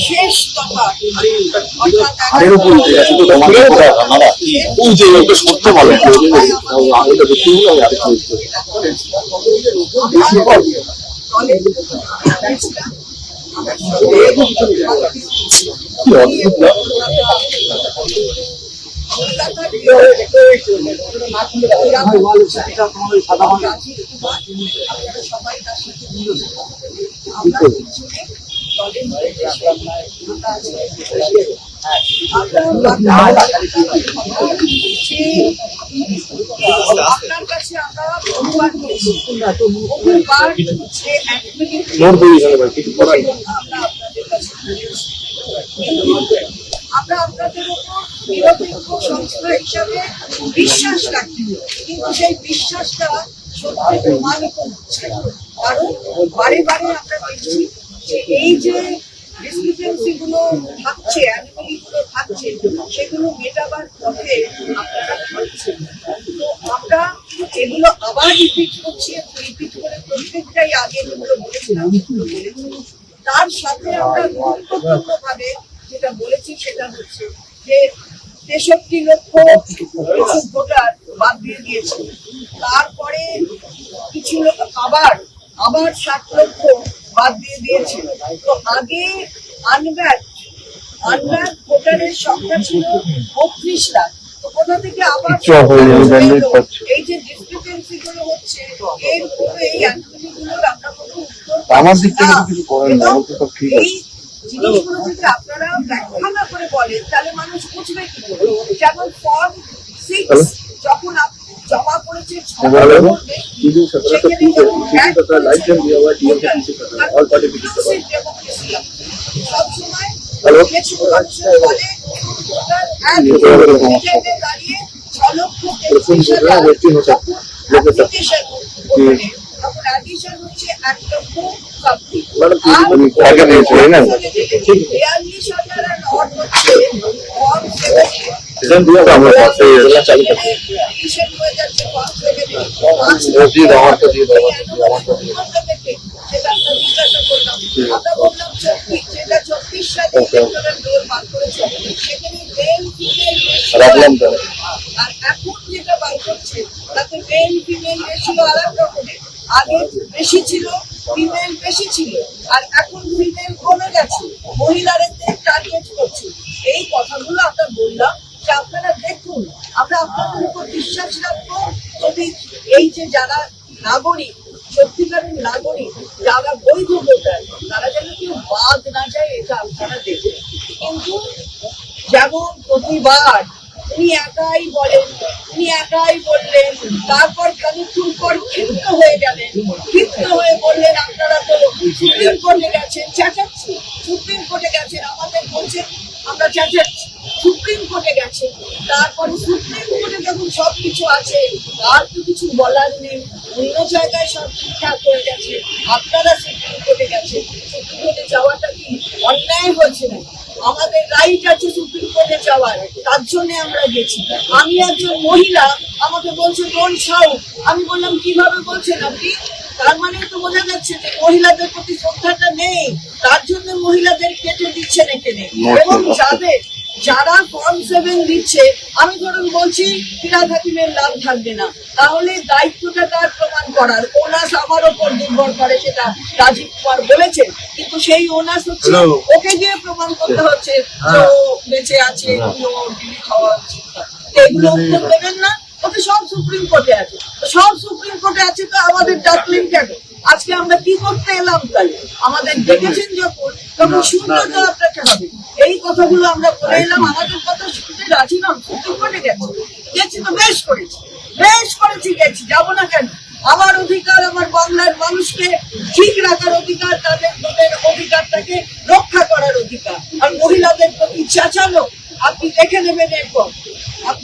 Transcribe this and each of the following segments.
শেষ দফা আপনার কাছে আমরা আমরা আপনাদের উপর নিরপেক্ষ সংস্থা হিসাবে বিশ্বাস রাখি, কিন্তু সেই বিশ্বাসটা সত্যি প্রমাণিত হচ্ছে। কারণ বারে বারে আমরা দেখছি যে এই যে ডিসক্রিপেন্সি গুলো থাকছে, অ্যানোমালি গুলো থাকছে, সেগুলো মেটাবার পথে আপনারা থাকছেন। তো আমরা এগুলো আবার রিপিট করছি, রিপিট করে প্রত্যেকটাই আগে যেগুলো বলেছিলাম তার সাথে আমরা গুরুত্বপূর্ণ ভাবে যেটা বলেছি সেটা হচ্ছে যে 63 লক্ষ ভোটার বাদ দিয়ে দিয়েছে। তারপরে কিছু লোক আবার 60 লক্ষ বাদ দিয়ে দিয়েছে। তো আগে আনম্যাপড ভোটারের সংখ্যা ছিল 32 লাখ। তো কোথা থেকে আবার এই যে ডিসক্রিপেন্সি গুলো হচ্ছে, এর উপরে এই অ্যানোমালি গুলোর আমরা কোনো এই জিনিসগুলো যদি আপনারা ব্যাখ্যা না করে বলেন তাহলে মানুষ বুঝবে কি করে? যেমন ফর্ম 6 যখন জমা করেছে সবসময় দাঁড়িয়ে 6 লক্ষ তখন অ্যাডিশন হচ্ছে 1 লক্ষ সামথিং, 42,000 আর নট হচ্ছে ফর্ম 7 আর এখন যেটা বার করছে তাতে মেল ফিমেল রেশিও আলাদা রকমের। আগে বেশি ছিল, ফিমেল বেশি ছিল, আর এখন ফিমেল কমে গেছে, মহিলাদের টার্গেট করছে। এই কথাগুলো আমরা বললাম যে আপনারা দেখুন, আমরা আপনাদের উপর বিশ্বাস রাখবো যদি এই যে যারা নাগরিক, সত্যিকারের নাগরিক, যারা বৈধ ভোটার, তারা যেন কেউ বাদ না যায়, এটা আপনারা দেখবেন। কিন্তু যেমন প্রতিবার উনি একাই বললেন, তারপর খানিকক্ষণ পর ক্ষিপ্ত হয়ে গেলেন, ক্ষিপ্ত হয়ে বললেন আপনারা তো সুপ্রিম কোর্টে গেছেন, চেঁচাচ্ছি, সুপ্রিম কোর্টে গেছেন, আমাদের বলছেন আমরা চেঁচাচ্ছি, সুপ্রিম কোর্টে গেছে। তারপরে সুপ্রিম কোর্টে যখন সবকিছু আছে আর তো কিছু বলার নেই, অন্য জায়গায় সব ঠিকঠাক হয়ে গেছে, আপনারা সুপ্রিম কোর্টে গেছেন। সুপ্রিম কোর্টে যাওয়াটা কি অন্যায় হয়েছে না? আমাদের রাইট আছে সুপ্রিম কোর্টে যাওয়ার, তার জন্য আমরা গেছি। আমি একজন মহিলা, আমাকে বলছে ডোন্ট শাউট। আমি বললাম কিভাবে বলছেন আপনি? তার মানে তো বোঝা যাচ্ছে যে মহিলাদের প্রতি শ্রদ্ধাটা নেই, তার জন্য মহিলাদের কেটে দিচ্ছেন এখানে। এবং যারা ফর্ম 7 দিচ্ছে, আমি ধরুন বলছি ফিরহাদ হাকিমের নাম থাকবে না, তাহলে দায়িত্বটা তার প্রমাণ করার ওনাস আমার ওপর নির্ভর করে, সেটা রাজীব কুমার বলেছেন। কিন্তু সেই ওনাস হচ্ছে ওকে দিয়ে প্রমাণ করতে হচ্ছে যে ও বেঁচে আছে, ডিলিট হওয়া উচিত। এগুলো উত্তর দেবেন না, ওকে সব সুপ্রিম কোর্টে আছে, সব সুপ্রিম কোর্টে আছে, তো আমাদের ডাকলেন কেন? আজকে আমরা কি করতে এলাম? তাই আমাদের ডেকেছেন তখন শুনতে তো আপনাকে হবে। এই কথাগুলো আমরা বলে এলাম, আমাদের কথা শুনতে রাজি নন, সুপ্রিম কোর্টে গেছি তো বেশ করেছি, গেছি, যাবো না কেন? আমার অধিকার, আমার বাংলার মানুষকে ঠিক রাখার অধিকার, তাদের ভোটের অধিকারটাকে রক্ষা করার অধিকার। আর মহিলাদের প্রতি চেঁচানো আপনি দেখে নেবেন। এরপর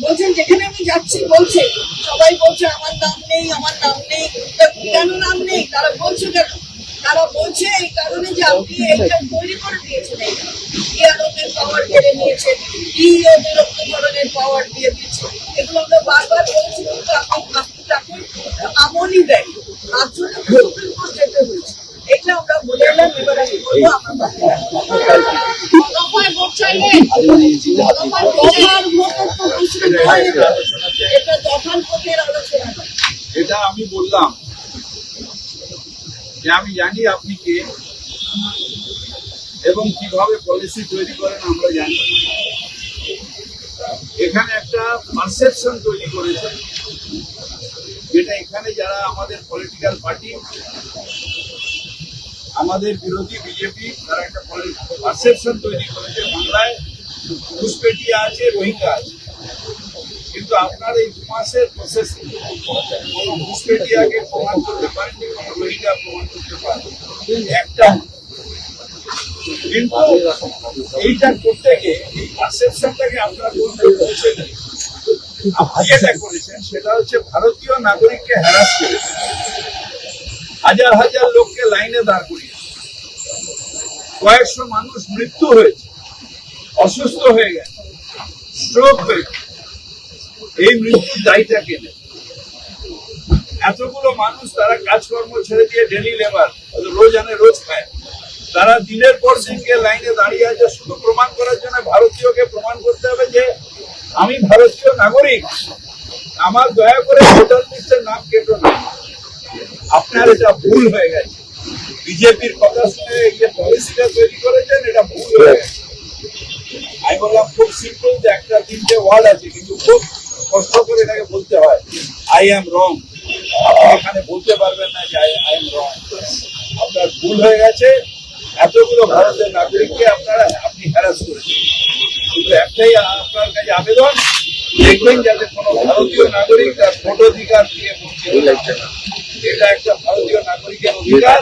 বলছেন যেখানে আমি যাচ্ছি বলছে, সবাই বলছে আমার নাম নেই, কেন নাম নেই? তারা বলছে কেন? তারা বলছে এই কারণে যে আপনি এইটা তৈরি করে দিয়েছেন, ডিআরওদের পাওয়ার কেড়ে নিয়েছেন, ডিইওদের ধরনের পাওয়ার দিয়ে দিয়েছেন। এগুলো আমরা বারবার বলছি, কিন্তু আপনি তাকে আমলই দেন। তার জন্য করবো আমরা দফায় ভোট চাইলে দফার ভোটের তো প্রশ্ন নয়, এটা দফার ভোটের আলোচনা। এটা আমি বললাম যে আমি জানি আপনি কে এবং কিভাবে পলিসি তৈরি করেন আমরা জানি। এখানে একটা পারসেপশন তৈরি করেছে যেটা এখানে যারা আমাদের পলিটিক্যাল পার্টি, আমাদের বিরোধী বিজেপি, তারা একটা পারসেপশন তৈরি করেছে বাংলায় ঘুষপেটিয়া আছে, রোহিঙ্গা আছে। কিন্তু আপনার এই 2 মাসের প্রসেসে কোনো ঘুষপেটিয়াকে প্রমাণ করতে পারেননি, কোনো রোহিঙ্গা প্রমাণ করতে পারেন একটা। কিন্তু এইটা করতে গিয়ে এই পারসেপশনটাকে আপনার বলতে পৌঁছে দেয়। আপনি যেটা করেছেন সেটা হচ্ছে ভারতীয় নাগরিককে হ্যারাস করে হাজার হাজার লোককে লাইনে দাঁড় করিয়ে কয়েকশো মানুষ মৃত্যু হয়েছে, অসুস্থ হয়ে গেছে, স্ট্রোক হয়েছে। এই মৃত্যুর দায়ীটা কে নেবে? এতগুলো মানুষ তারা কাজকর্ম ছেড়ে দিয়ে ডেলি লেবার, রোজ আনে রোজ খায়, তারা দিনের পর দিনকে লাইনে দাঁড়িয়ে আছে শুধু প্রমাণ করার জন্য ভারতীয়কে প্রমাণ করতে হবে যে আমি ভারতীয় নাগরিক, আমার দয়া করে ভোটার লিস্টের নাম কেটো না। আপনার এটা ভুল হয়ে গেছে। বিজেপির কথা শুনে এই যে পলিসিটা তৈরি করেছেন এটা ভুল হয়ে গেছে। আমি বললাম খুব সিম্পল যে একটা 3টে ওয়ার্ড আছে কিন্তু খুব কষ্ট করে এটাকে বলতে হয়, আই এম রং। আপনি এখানে বলতে পারবেন না যে আই এম রং। আপনার ভুল হয়ে গেছে। এতগুলো ভারতের নাগরিককে আপনি হ্যারাস করেছেন। কিন্তু একটাই আপনার কাছে আবেদন, দেখবেন যাতে কোনো ভারতীয় নাগরিক তার ভোট অধিকার দিয়ে বঞ্চিত লাগছে না। এটা একটা ভারতীয় নাগরিকের অধিকার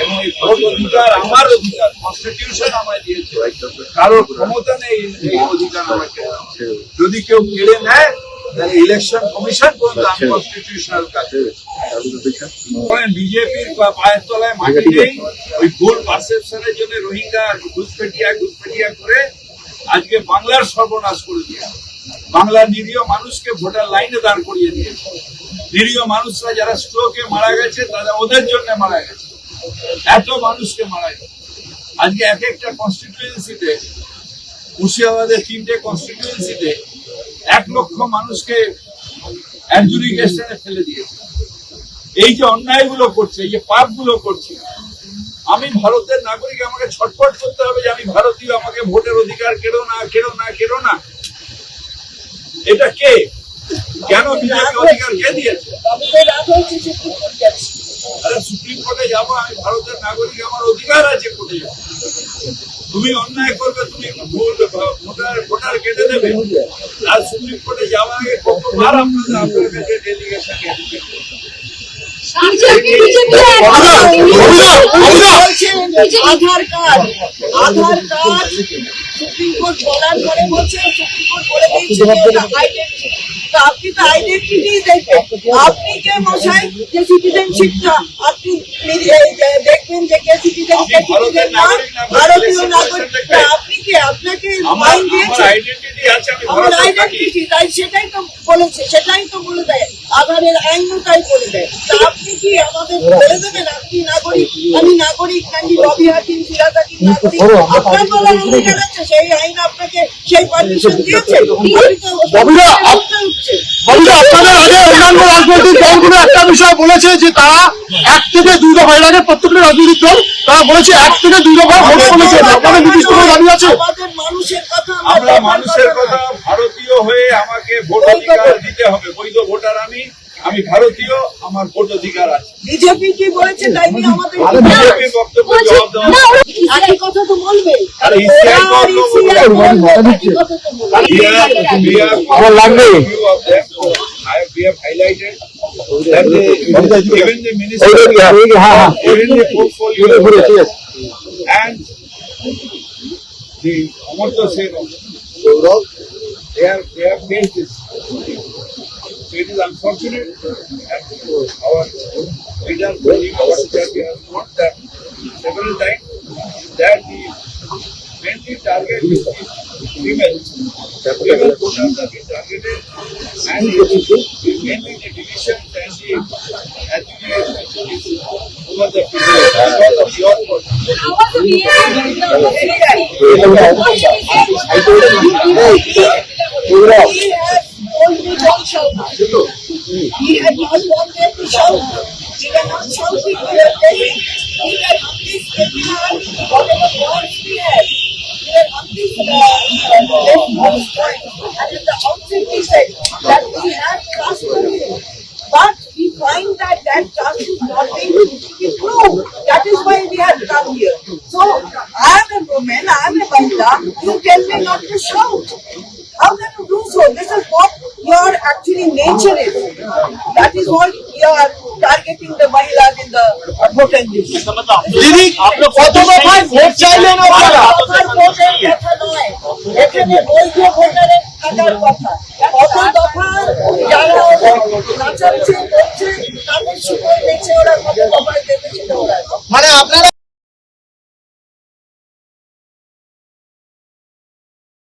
এবং এই ভোট অধিকার আমার অধিকার, কনস্টিটিউশন আমায় দিয়েছে। কারোর ক্ষমতা নেই এই অধিকার আমাকে। যদি কেউ কেড়ে নেয় তাহলে ইলেকশন কমিশন পর্যন্ত আনকনস্টিটিউশনাল কাজ। বিজেপির পায়ের তলায় মাটি নেই। ওই ভুল পারসেপশনের জন্য রোহিঙ্গা ঘুষপেটিয়া করে আজকে বাংলার সর্বনাশ করে দিয়ে বাংলার নিরীহ মানুষকে ভোটার লাইনে দাঁড় করিয়ে দিয়েছে। নিরীহ মানুষরা যারা স্ট্রোকে মারা গেছে তারা ওদের জন্য মারা গেছে। এত মানুষকে মারা গেছে। আজকে এক একটা কনস্টিটিউয়েন্সিতে, মুর্শিদাবাদের 3টে কনস্টিটিউয়েন্সিতে 1 লক্ষ মানুষকে অ্যাডজুডিকেশনে ফেলে দিয়েছে। এই যে অন্যায়গুলো করছে, এই যে পাপগুলো করছে, আমি ভারতের নাগরিক, আমাকে ছটফট করতে হবে যে আমি ভারতীয়, আমাকে ভোটের অধিকার কেড়ো না, কেড়ো না, কেড়ো না। এটা কে? কেন বিজেপি অধিকার কে দিয়েছে? আরে সুপ্রিম কোর্টে যাবো, আমি ভারতের নাগরিক, আমার অধিকার আছে কোর্টে যাবো। তুমি অন্যায় করবে, তুমি ভোটার কেটে দেবে, আর সুপ্রিম কোর্টে যাওয়ার আগে কতবার আপনার কাছে ডেলিগেশন আধার কার্ড সুপ্রিম কোর্ট বলার পরে বলছে, সুপ্রিম কোর্ট বলে দিয়েছে যে ওটা আইডেন্টিটি। তো আপনি তো আইডেন্টিটি দেখবেন, আপনি কে মশাই যে সিটিজেনশিপটা আপনি দেখবেন যে কে সিটিজেন, কে সিটিজেন না, ভারতীয় নাগরিক। আপনি কে? আপনাকে আইন দিয়েছে আমার আইডেন্টিটি, তাই সেটাই তো বলেছে, সেটাই তো বলে দেয় আধারের আইনও তাই বলে দেয়। তা আপনি কি আমাদের বলে দেবেন আপনি নাগরিক, আমি নাগরিক, নাকি রবি হাকিম, ফিরাদ হাকিম নাগরিক? আপনার বলার অধিকার আছে, সেই আইন আপনাকে সেই পারমিশন দিয়েছে। আপনাদের আগে অন্যান্য রাজনৈতিক দলগুলো একটা বিষয় বলেছে যে তারা 1 থেকে 2 দফা, এর আগে প্রত্যেকটা রাজনৈতিক দল তারা বলেছে 1 থেকে 2 দফা ভোট করেছে। আপনাদের নির্দিষ্ট করে দাবি আছে? আমাদের মানুষের কথা, আমরা মানুষের কথা, ভারতীয় হয়ে আমাকে ভোট অধিকার দিতে হবে। বৈধ ভোটার আমি ভারতীয়, আমার ভোট অধিকার আছে। বিজেপি কি বলেছে তাই নিয়ে আমাদের বিজেপি বক্তব্য জবাব দেওয়া একই কথা তো বলবে। আর ইসিআই একই কথা তো বলবে। আমার লাগবে। We have highlighted that even the minister, even the portfolio and the Amartya Sen, they have faced this. So it is unfortunate that our leader, our champion, has not that several times that the mainly target is female voters are being targeted, and mainly the divisions and the aggregation is was the result of your vote. He has told me don't shout. He had not wanted to shout. We were not shouting, we were telling. We were Hamdi's everyone, whatever wants we had. We were Hamdi's most point. And in the outfit we said that we have trust in him. But we find that that trust is not being improved. That is why we have come here. So I am a woman, I am a Mahila. You tell me not to shout. How can you do so? This is what your actually nature is. That is what you are targeting the Mahilas in the voting list. দিদি কত দফায় vote চাইলেন আপনারা? কথার ভোটের কথা নয়। এখানে বৈধ ভোটারের থাকার কথা। কত দফা যারা নাচাচ্ছে, করছে, তাদের সুযোগ দেখছে ওরা কত দফায় দেবে সেটা ওরা। মানে আপনারা